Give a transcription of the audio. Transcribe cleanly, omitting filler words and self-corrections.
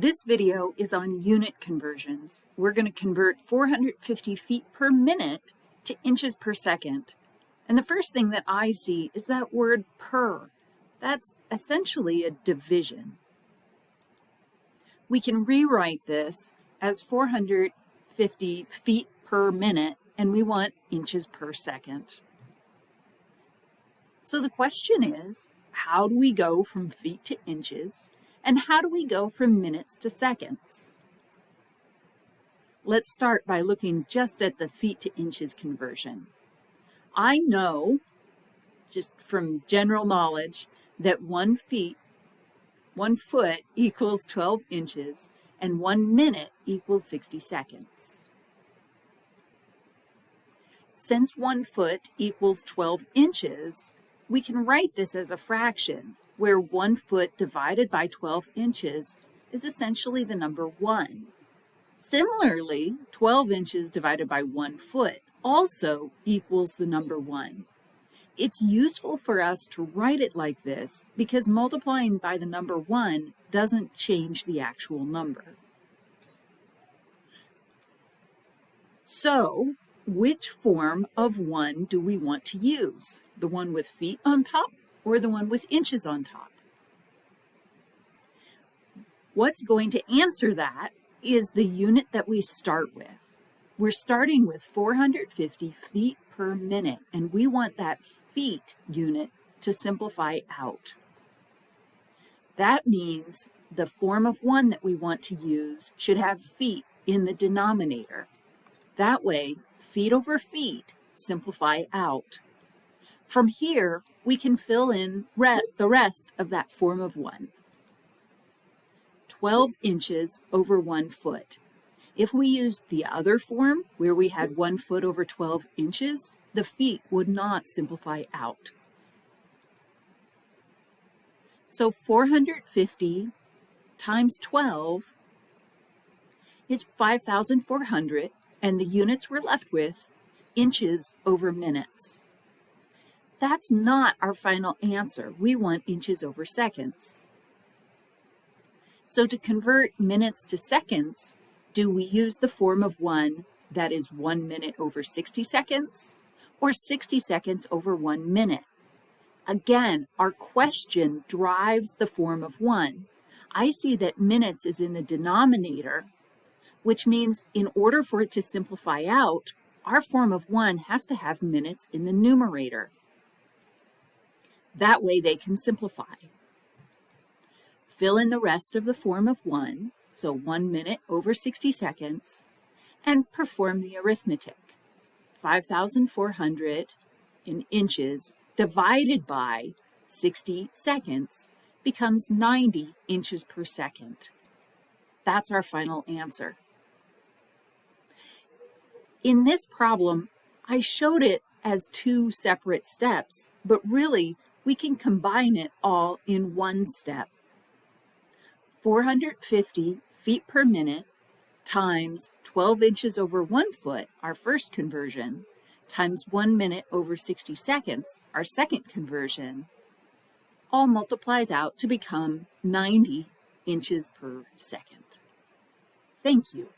This video is on unit conversions. We're going to convert 450 feet per minute to inches per second. And the first thing that I see is that word per. That's essentially a division. We can rewrite this as 450 feet per minute, and we want inches per second. So the question is, how do we go from feet to inches? And how do we go from minutes to seconds? Let's start by looking just at the feet to inches conversion. I know, just from general knowledge, that 1 foot equals 12 inches and 1 minute equals 60 seconds. Since 1 foot equals 12 inches, we can write this as a fraction, where 1 foot divided by 12 inches is essentially the number 1. Similarly, 12 inches divided by 1 foot also equals the number 1. It's useful for us to write it like this because multiplying by the number 1 doesn't change the actual number. So, which form of 1 do we want to use? The one with feet on top or the one with inches on top? What's going to answer that is the unit that we start with. We're starting with 450 feet per minute, and we want that feet unit to simplify out. That means the form of 1 that we want to use should have feet in the denominator. That way, feet over feet simplify out. From here, we can fill in the rest of that form of 1. 12 inches over 1 foot. If we used the other form, where we had 1 foot over 12 inches, the feet would not simplify out. So 450 times 12 is 5,400, and the units we're left with is inches over minutes. That's not our final answer. We want inches over seconds. So to convert minutes to seconds, do we use the form of 1 that is 1 minute over 60 seconds or 60 seconds over 1 minute? Again, our question drives the form of 1. I see that minutes is in the denominator, which means in order for it to simplify out, our form of 1 has to have minutes in the numerator. That way they can simplify. Fill in the rest of the form of 1, so 1 minute over 60 seconds, and perform the arithmetic. 5,400 in inches divided by 60 seconds becomes 90 inches per second. That's our final answer. In this problem, I showed it as 2 separate steps, but really we can combine it all in 1 step. 450 feet per minute times 12 inches over 1 foot, our first conversion, times 1 minute over 60 seconds, our second conversion, all multiplies out to become 90 inches per second. Thank you.